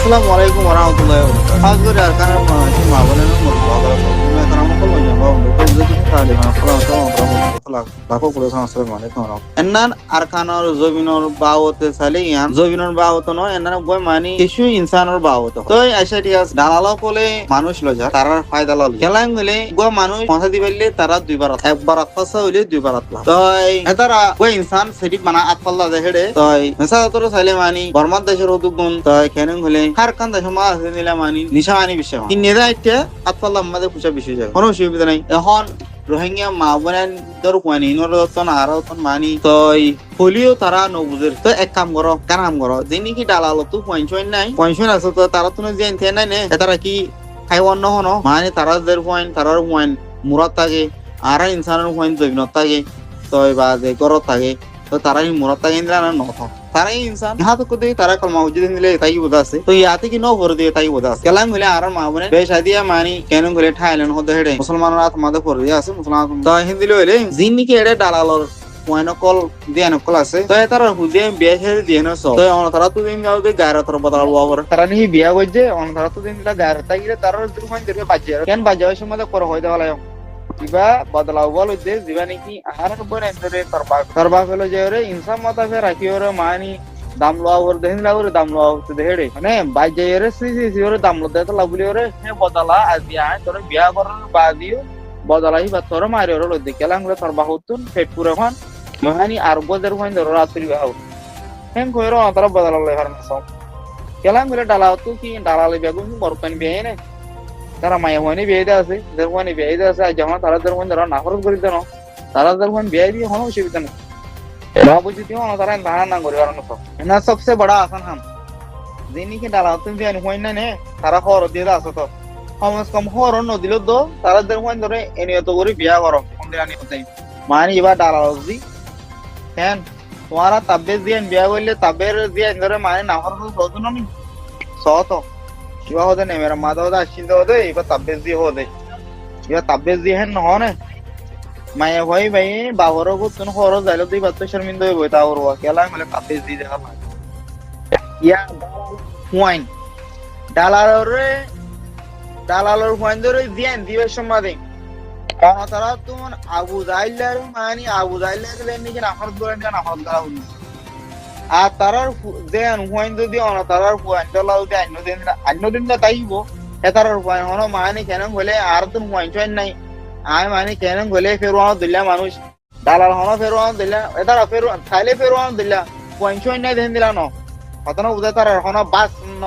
আসসালামু আলাইকুম ওরহামতুল্লাহি ওয়াবারাকাতুহু। খাস করে আরকানের মা বোনেরা মুরব্বাদের সবসময় কারণ কল জন্য যদি তালিমা ফলাফল রহমতুল্লাহ লাখো করে আসসালামু আলাইকুম ওরহামতুল্লাহ। এন্নান আরকানর জবিনর বাওতে সালে ইয়ান জবিনর বাওত ন এন্নান গয় মানি কিছু ইনসানর বাওত তো আশাটিয়াস দালালো কোলে মানুষ লজা তারার ফায়দা লল খেলাং হলে গয় মানুষ কথা দিবাইলে তারা দুইবার একবার আত্মাসা হইলে দুইবার আত্মা তো এতারা গয় ইনসান সেটি মানা আত্মাল্লা দেহেড়ে তো মেসাদতর সালে মানি বর্মার দেশের উদ্যোগুন তো কেন হলে হার কান দেশ মা আছে নিলা মানি নিশা মানি বিষয় কি নেদা একটা আত্মাল্লা আমাদের পুষা বিষয় যাবে কোনো অসুবিধা নাই এখন রোহিঙ্গা মা বোনের দর পানি নরতন আরতন মানি তো হলিও তারা নবুজের তো এক কাম করো কাম করো যিনি কি ডালালো তো পয়েন্ট নাই পয়েন্ট আছে তো তারা তো যে এনতে নাই নে তারা কি হাইওয়ান নহনো মানে তারা দের পয়েন্ট তারার পয়েন্ট মুরাদ থাকে আর ইনসানের পয়েন্ট জৈনত থাকে তো বা যে গরত থাকে তো তারা মুরাদ থাকে না নথ তারাই ইনসান ইহা তো কদে তারা কলমা উজ্জিদ দিলে তাই বোঝা আছে তো ইয়াতে কি ন ভরে দিয়ে তাই বোঝা আছে কেলাম হলে আর মা বনে বেশাদিয়া মানি কেন করে ঠাইলেন হতে হেডে মুসলমানরা তোমাদের পরে দিয়ে আছে মুসলমান তো হিন্দি লইলে জিন্নি কি এডে ডালালর পয়নকল দিয়ানকল আছে তো তারা হুদে বিয়া ছেড়ে দিয়ে নস তো তারা তো দিন যাও যে গায়রা তোর বদলাল বাবর তারা নি বিয়া কইছে তারা তো দিন গায়রা তাই গিয়ে তারা দুই পয়েন্ট দিয়ে বাজে কেন বাজে ওই সময় করে হইতে বলা ইবা বদলাও বল যে জিবা নাকি আর বনে এন্টরে তরবা হলো যে রে ইনসান মাথা ফে রাখিও রে মানি দাম লওয়ার দেন লাউর দাম লওয়া তো দেহেড়ে মানে বাজে রে সি রে দাম লতে তো লাগুলি রে হে বদলা আজ বিয়া তোর বিয়া করার বাদিও বদলাই বা তোর মারি রে লদি কেলাংলে তরবা হতুন পেট পুরো খান মানি আর বদের হইন ধর রাত্রি বাও হেন কইরো তারা বদলালে হারন সব কেলাংলে ডালা তো কি ডালালে বেগুন মরকান বিয়ে নে তারা মায়া হয়নি বিয়ে আছে দেড় বিয়ে আছে যখন তারা ধর নাফরত করে দেন তারা বিয়ে দিয়ে কোনো অসুবিধা নেই বুঝি দিও তারা ধারণা না করে না সবচেয়ে বড় আসান হাম যিনি কি ডালা তুমি বিয়ে হয় না নে তারা হর দিয়ে আসো তো কমস কম হর নদিল তো তারা ধরে এনে তো করে বিয়া করো মানে এবার ডালা দি কেন তোমারা তাব্বে দিয়ে বিয়া করলে তাব্বের দিয়ে ধরে মানে নাফরত সহজ নি সহত ইবা হতে নেই মেরা মাথা হতে আসছিতে হতে এবার তাব্বেজ দিয়ে হতে এবার তাব্বেজ দিয়ে হেন নহনে মায়া ভাই ভাই বাবরও করতেন খরচ যাইলো তুই বাচ্চা শর্মিন্দা হইব তা ওর কেলা মানে তাব্বেজ দিয়ে দেখা লাগে ইয়া হুয়াইন ডালালর হুয়াইন ধরে দিয়েন দিবের সম্মাদে কারণ তারা তোমার আবু জাইলার মানে আবু জাইলার নাকি নাফরত করেন নাফরত করা হলো আর তারার দেন হুয়াইন যদি তারার হুয়াইন লাউ দে অন্য দিন তাইব এতারার হুয়াইন হনো মানে কেন বলে আর তো হুয়াইন চয়েন নাই আয় মানে কেন বলে ফেরওয়ানো দিলা মানুষ দালাল হনো ফেরওয়ানো দিলা এতারা খাইলে ফেরওয়ানো দিলা হুয়াইন চয়েন নাই দেন দিলা ন হতনো উদে তারা হনো বাস ন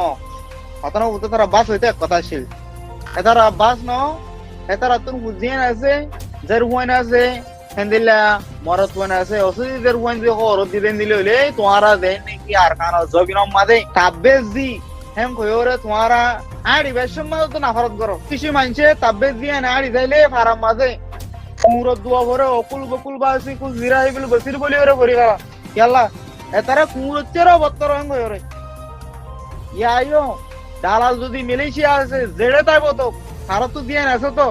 হতনো উদে তারা বাস হইতে কথা ছিল এতারা বাস ন এতারা তোর বুঝিয়ে আছে যার হুয়াইন আছে হেন্দিলা মরত হুয়াইন আছে অসুবিধার হুয়াইন দিয়ে হরত দিবেন দিলে হইলে তোমারা দেন নাকি আর কানা জবিনম মাদে তাব্বেজ দি হেম কইরে তোমারা আড়ি বেশম মাদে তো নাফরত করো কিছু মানছে তাব্বেজ দিয়ে না আড়ি যাইলে ফারাম মাদে কুমরত দুয়া ভরে অকুল বকুল বাসি কুল জিরাই বল বসির বলি ওরে ভরি গলা ইয়াল্লা এতারা কুমরতেরও বত্তর হং কইরে ইয়াইও দালাল যদি মিলেশিয়া আছে জেড়ে তাইব তো তারা তো দিয়ে আছে তো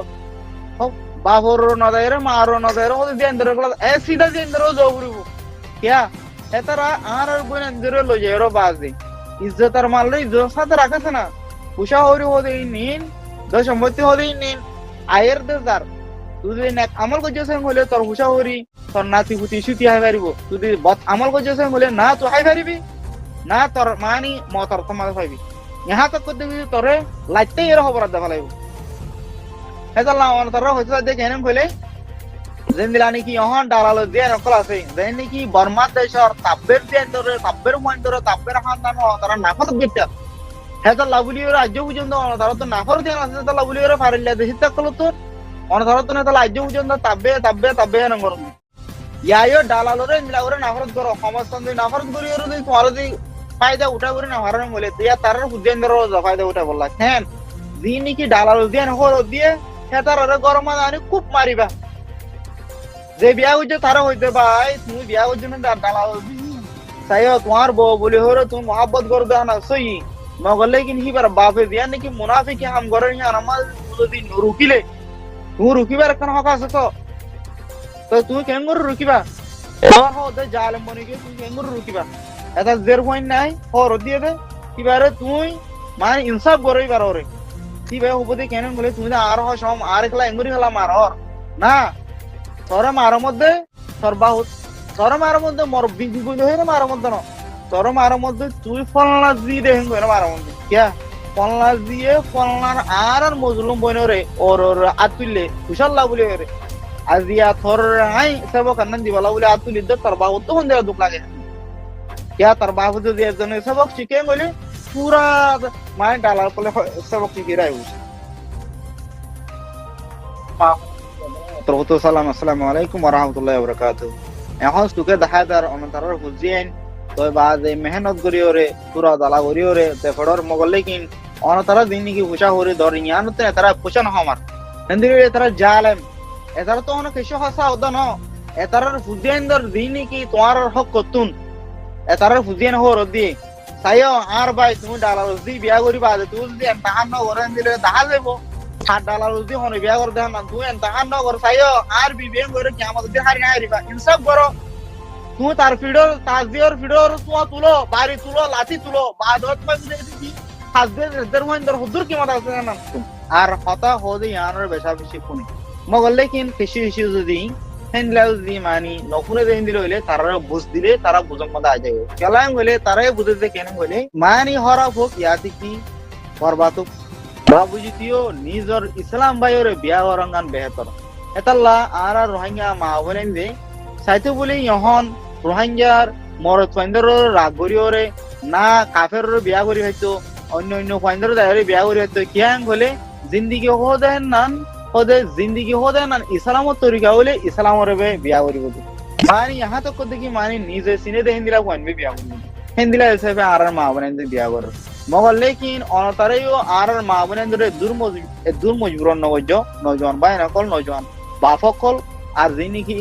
বাবর নদায়রে মারো নদায়রে ওদের দিয়ে এন্দ্র গলা এ সিধা দিয়ে এন্দ্র জবরিব क्या এতারা আর বন এন্দ্র লো জেরো বাজে ইজ্জত আর মাল ইজ্জত সাথে রাখাছে না পুষা হরি হদে নিন দ সম্পত্তি হদে নিন আয়ের দেদার তুই না আমল করছস হলে তোর পুষা হরি তোর নাতি পুতি সুতি হাই পারিব তুই বত আমল করছস হলে না তুই হাই পারিবি না তোর মানি মতর তোমার পাইবি ইহা তক করতে তোরে লাইতে এর খবর দা ফলাইব হেদাল্লাহ তারা হইছে দেখে এনে কইলে জেন্দিলানি কি অহন ডালালো দিয়ে নকল আছে যেনি কি বর্মা দেশর তাব্বের দিয়ে ধরে তাব্বের মান ধরে তাব্বের খানদান তারা নাফর গিটা হেদাল লাবুলি রাজ্য পর্যন্ত তারা তো নাফর দিয়ে আছে তো লাবুলি রে ফারিল্লা দেশে তকল তো তারা তো না রাজ্য পর্যন্ত তাব্বে না করো ইয়ায়ো ডালালো রে মিলাওরে নাফরত করো সমস্ত নাফরত করি রে তোমার যদি ফায়দা উঠা করে না হারানো বলে দিয়া তারার বুঝেন ধরো ফায়দা উঠা বললা হ্যাঁ যিনি কি ডালালো দিয়ে হর দিয়ে হেতারে গরম আনি খুব মারিবা যে বিয়া হইছে তারা হইতে ভাই তুমি বিয়া হইছে না ডালালো চাই তোমার বউ বলি হরে তুমি মহাব্বত করে দেওয়া না সই মগলে কি নিবার বাপে দিয়া নাকি মুনাফি কি হাম করে আমার যদি রুকিলে তুমি রুকিবার কেন হক আছে তো তুমি কেন করে রুকিবা জালেম বনি গিয়ে তুমি কেন করে রুকিবা এটা জের পয়েন্ট নাই হর দিয়ে দে কিবারে তুই মানে ইনসাফ গরই বাররে কি ভাই উপদে কেন বলে তুমি আর সম আর খেলা এঙ্গুরি খেলা মারর না তোর মার মধ্যে তোর বাহুত তোর মার মধ্যে মর বিজি কইলে হইরে মার মধ্যে না তোর মার মধ্যে তুই ফলনা জি দেখেন কইরা মার মধ্যে কিয়া ফলনা দিয়ে ফলনার আর মজলুম বইনরে ওর আতুলে কুশাল্লা বলে রে আজিয়া থর আই সব কান্নান দিবালা বলে আতুলি দে তোর বাহুত তো হন্দে দুঃখ লাগে কিয়া তোর বাহুত দিয়ে জন্য সবক শিখে বলে পুরা মানে ডালার পলে সবক শিখে রাই আসসালামু আলাইকুম ওয়া রাহমাতুল্লাহি ওয়া বারাকাতুহু এখন সুকে দেখাদার অনন্তর হুজিয়েন তো বাদ মেহনত করিওরে পুরা দালা করিওরে তে ফড়র মগলে কিন অনন্তর দিন কি হুশা হরে দর ইয়ানতে তারা পুষন হমার নন্দিরে তারা জালেম এতারা তো অনেক কিছু হাসা ওদা ন এতারার হুজিয়েন দর দিন কি তোমার হক কতুন এতারার হুজিয়েন হর দি সাইও আর ভাই তুমি ডালা রুজি বিয়া করি বাদ তুই যদি তাহান ন করেন দিলে দাহা দেবো হাত ডালা রুজি হনে বিয়া করে দেন না তুই তাহান ন কর সাইও আর বিবেন করে কি আমাদের হারি না হারিবা ইনসাফ করো তুই তার ফিডর তাজিয়র ফিডর তুয়া তুলো বাড়ি তুলো লাঠি তুলো বাদত পাই দিছি হাজদের রেদের হইন্দর হুদুর কি মাথা আছে না আর হতা হদে ইয়ানোর বেশা বেশি কোনি মগলে কিন কিছু ইস্যু যদি হ্যান্ডলাউ দি মানি নকুনে দেন দিলে হইলে তারা বুঝ দিলে তারা বুঝন মধ্যে আ যাবে কেলাম হইলে তারাই বুঝতে কেন হইলে মানি হরাফ হোক ইয়াতি কি বরবাতুক বাবুজিতিও নিজর ইসলাম ভাইরে বিয়া অরঙ্গান বেহতর এতাল্লা আর রোহিঙ্গা মা বলেন যে সাইতে বলি ইহন রোহিঙ্গার মরদ ফাইন্দর রাগ করিওরে না কাফের বিয়া করি হয়তো অন্য অন্য ফাইন্দর দায়রে বিয়া করি হয়তো কিয়াং হলে জিন্দিগি হো দেন নান হদে জিন্দিগি হো দেন নান ইসলামত তরিকা হলে ইসলামর বিয়া করিব মানে ইহা তো কত কি মানে নিজে সিনে দেন দিলা কোনবে বিয়া করিব হিন্দিলা হিসেবে আর মা বলেন যে বিয়া করে মগর লেকিন অনতারেও আর মা বলেন ধরে দূর মজবুরন নজওয়ান বাই নকল নজওয়ান বাফকল আর যিনি কি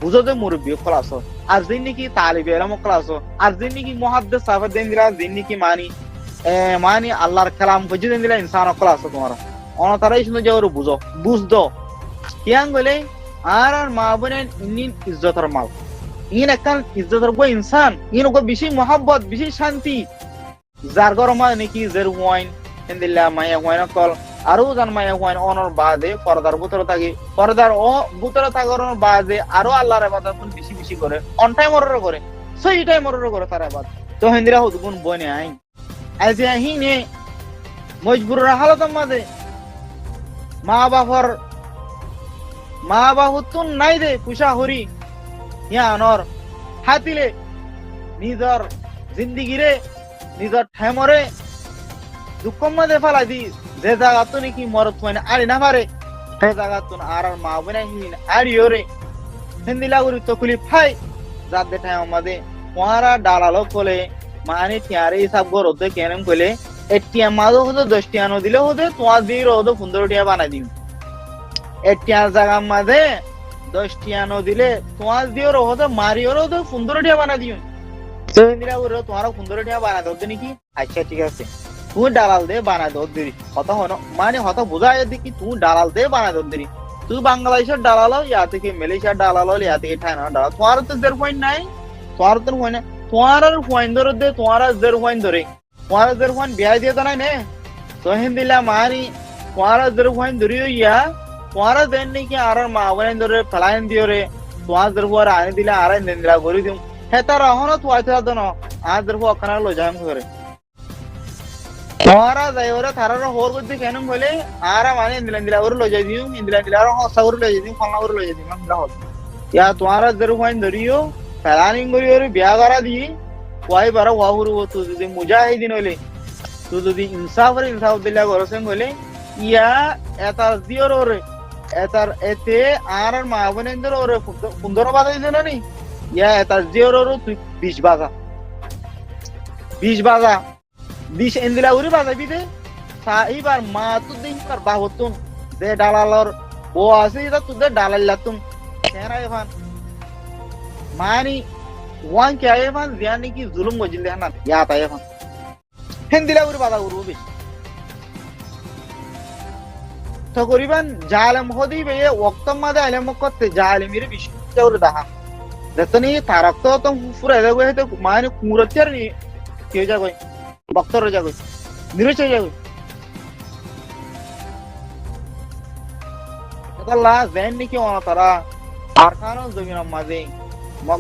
বুঝতে মুরব্বী কল আছো আর যিনি কি তালিবে এলম কল আছো আর যিনি কি মুহাদ্দিস সাহাবা দেন দিলা যিনি কি মানি আল্লাহর কালাম বুঝে দেন দিলা ইনসান কল আছো তোমার অনতারাই শুনে যাও বুঝো বুঝদো কিয়াং বলে আর মা বলেন ইনিন ইজ্জতের মাল ইন একখান ইজ্জতের গো ইনসান ইন গো বেশি মহব্বত বেশি শান্তি যার গরমা নাকি জের ওয়াইন হিন্দিল্লা মায়া ওয়াইন কল আরো জান মায়া ওয়াইন অনর বাদে পর্দার ভিতরে থাকি পর্দার ও ভিতরে থাকার বাদে আরো আল্লাহর ইবাদত বেশি বেশি করে অন টাইম অর্ডার করে সেই টাইম অর্ডার করে তার ইবাদত তো হিন্দিরা হুদগুন বনে আই এজে হিনে মজবুরের হালত মাঝে মা বাহুতুন নাই দে পুষা হরি ইয়া অনর হাতিলে নিজর জিন্দিগিরে নিজর ঠেমরে দুঃখম মধ্যে ফেলাই দি যে জায়গাতো নাকি মরত হয় না আরে না পারে সে জায়গাতো আর মা বোনা হিন আরিওরে হিন্দিলা গুরি তকুলি ফাই যার দে ঠাই আমাদের ওয়ারা ডালালো কোলে মানে টিয়ারে হিসাব করতে কেনম কোলে এটিয়া মাদো হতো 10 টিয়া নো দিলে হতো তোমার দিয়ে হতো 15 টিয়া বানাই দিন এটিয়া জায়গা মাঝে 10 টিয়া নো দিলে তোমার দিয়ে হতো মারিও হতো 15 টিয়া বানাই দিন তো হিন্দিলা গুরি তোমার 15 টিয়া বানাই দতে নাকি আচ্ছা ঠিক আছে তুই ডালাল দে বানাই দর দিরি হতা হনো মানে হতা বোঝায় দেখি তুই ডালাল দে বানাই দর দিরি তুই বাংলাদেশের ডালালো ইয়া থেকে মালয়েশিয়ার ডালালো ইয়া থেকে চায়না ডালাল তোমার তো জের পয়েন্ট নাই তোমার তো পয়েন্ট তোমার আর পয়েন্ট ধরে দে তোমার জের পয়েন্ট ধরে তোমার জের পয়েন্ট বিয়া দিয়ে তো নাই নে তো হিন্দিলা মারি তোমার জের পয়েন্ট ধরিও ইয়া তোমার দেন নাকি আর মা বলেন ধরে ফেলাইন দিও রে তোমার জের পর আনি দিলে আর দেন দিলা গরি দিম হেতার হনো তুই আইতা দন আর জের পর কানা লো জাম করে তোমারা যাই ওরা তারা হোর করতে কেন বলে আর মানে ইন্দিলা ওর লই যাই দিও ইন্দিলা আর হসা ওর লই যাই দিও ফলনা ওর লই যাই দিও আমরা হল ইয়া তোমারা জেরু পয়েন্ট ধরিও ফেলানিং করি ওর বিয়া করা দি ওয়াই বারা ওয়াহুর তো যদি মুজাহিদিন হইলে তো যদি ইনসাফ দিলা করছেন হইলে ইয়া এতা দিওর ওরে এতার এতে আর মা বোনেদের ওরে 15 বাজা দিছে না নি ইয়া এতা দিওর ওর তুই 20 বাজা 20 ইন্দিলা উরি বাজাবি দে এইবার মা তো দিবার বাহতুন যে ডালালর ও আছে এটা তুদের ডালাল্লাতুন কেরা এখান মানি ওয়ান কে এখান জানি কি জুলুম গজিল না ইয়া তাই এখন হিন্দিলা উরি বাজা উরু বেশ তো করিবান জালেম হদি বে ওয়াক্ত মাদে আলেম করতে জালেমির বিষয় উরি দাহা দেখনি তারাক তো পুরা এলাকা হয়তো মানে কুমরতিয়ার নি কে যা কই বক্তর যা কই নিরুচ হয়ে যাবে আল্লাহ জেন নাকি তারা আর কারণ জমিনের মাঝে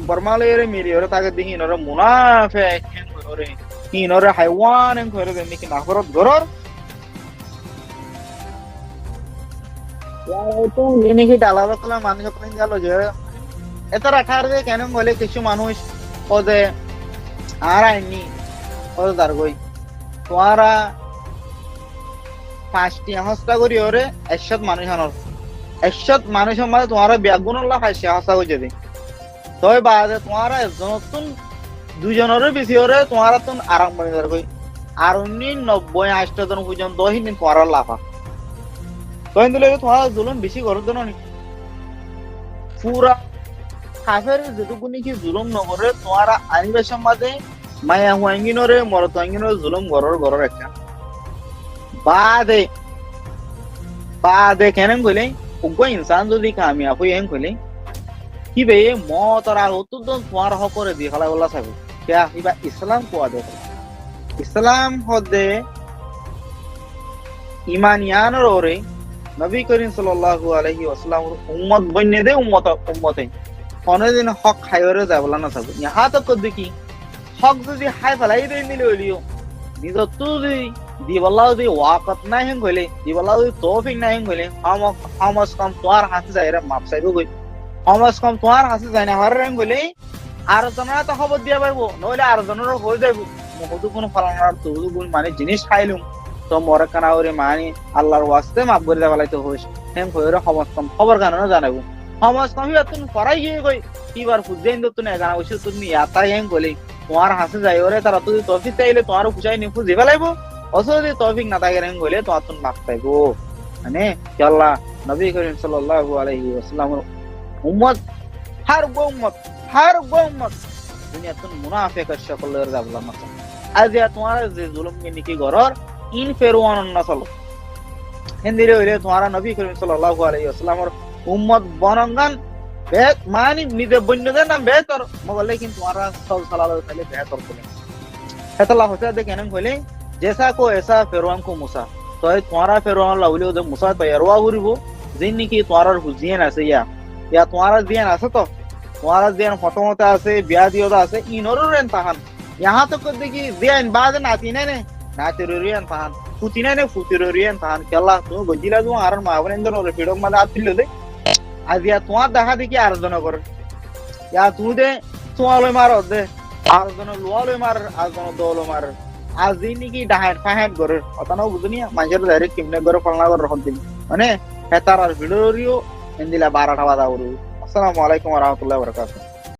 বর্মালে মেরি ওরে তাকে দেখি ইনরে মুনাফিক হেন করে ইনরে হাইওয়ান হেন করে দেন নাকি নাফরত গরর তো নাকি ডালালো কলা মানুষ প্রেম গেল যে এত রাখার যে কেন বলে কিছু মানুষ ওদে আর আইনি ওর দারগই তোরা 5টি হস্তা করি ওরে 100 মানুষ আনর 100 মানুষের মাঝে তোমারা ব্যাগুনল্লাহ খাইছে হস্তা করে দিই তবে বাদে তোমারা একজনতুন দুজনেরও বেশি ওরে তোমারা তুন আরাম করে দারগই আর 90-80 জন পর্যন্ত দিন তোমারা লাফা তখন দিলে তোমারা জুলুম বেশি করে দেন নি পুরা কাফের যেটুকু নাকি জুলুম নগরে তোমারা আনিবেশন মাঝে মায়া হুয়াঙ্গিনরে মরত আঙ্গিনরে জুলুম গরর একটা বাদে বাদে কেন কইলে উগ্র ইনসান যদি কামিয়াব হই এন কইলে কি বে মতরা অত্যন্ত তোমার হকরে দি হলা বলা চাইব কিয়া ইবা ইসলাম কোয়া দে ইসলাম হদে ইমানিয়ানর ওরে নবী করিম সাল্লাল্লাহু আলাইহি ওয়াসাল্লাম উম্মত বন্যে দে উম্মতে কোনদিন হক খাইরে যাবলা না চাইব ইহা তো কদ কি হক যদি হাই ফেলাই দেই নিলে হইলিও নিজ তুই দিবল্লাহ যদি ওয়াকত নাই হেন কইলে দিবল্লাহ যদি তৌফিক নাই হেন কইলে আমস কম তোর হাতে যাইরা মাপ চাইব কই আমস কম তোর হাতে যাই না হরে হেন কইলে আর জনরা তো খবর দিয়া পারবো নইলে আর জনরা হয়ে যাইব মহদু কোন ফলানার তুই কোন মানে জিনিস খাইলুম তো মরে কানা ওরে মানি আল্লাহর ওয়াস্তে মাপ করে দেওয়ালাইতে হইস হেন কইরে সমস কম খবর কারণে জানাবো সমস কম তুই পড়াই গিয়ে কই কিবার ফুজেন তো তুই জানা হইছ তুমি আতাই হেন কইলে তোমার হাসে যাই ওরে তারা তুই তৌফিক চাইলে তোমার খুশাই নি খুঁজে ফেলাইবো অসদি তৌফিক না থাকে রেন কইলে তোমার তুন মাপ পাইবো মানে কি আল্লাহ নবী করিম সাল্লাল্লাহু আলাইহি ওয়াসাল্লামের উম্মত হার উম্মত দুনিয়া তুন মুনাফিকের সকলের যাবলা না আজ ইয়া তোমার যে জুলুম কে নিকি গরর ইন ফেরওয়ান নাসল হিন্দিরে হইলে তোমার নবী করিম সাল্লাল্লাহু আলাইহি ওয়াসাল্লামের উম্মত বনঙ্গান বেত মানি নিদে বন্যদের নাম বেতর মগলে কিন্তু তোমারা সাল্লাল্লাহু আলাইহি বেতর করে হেতলা হতে দে কেন কইলে जैसा को ऐसा फेरवान को मूसा तो तुम्हारा फेरवान लाउली उदे मूसा तैयारवा हुरिबो जिन की तुम्हारा हुजियन আছে या तुम्हारा जियन আছে তো तुम्हारा जियन ফটোমতে আছে বিয়া দিওদা আছে ইনরো রেন তাহান यहां तो कद की जियन बाद नाती ने नातिरियन ताहान ফুতিনে নে ফুতিরিয়ন তাহান কেলা তো গজিলা দু আর মাবরেন্দ্র রে ফিডম মাদা আতিল দে আজিয়া তোমার দেখা দেখি আর জন করে या तू दे তোমালে মারো দে আর জন লোয়ালে মার আর জন দোলো মার आज दिन की डाहेट फाहेट करे अतनो बुझनिया मांजर डायरेक्ट किमने करे फलना कर रखन दिन माने हेतार भिडियो इंदिला 12টা বাজা ওরু আসসালামু আলাইকুম ওয়া রাহমাতুল্লাহি ওয়া বারাকাতুহু।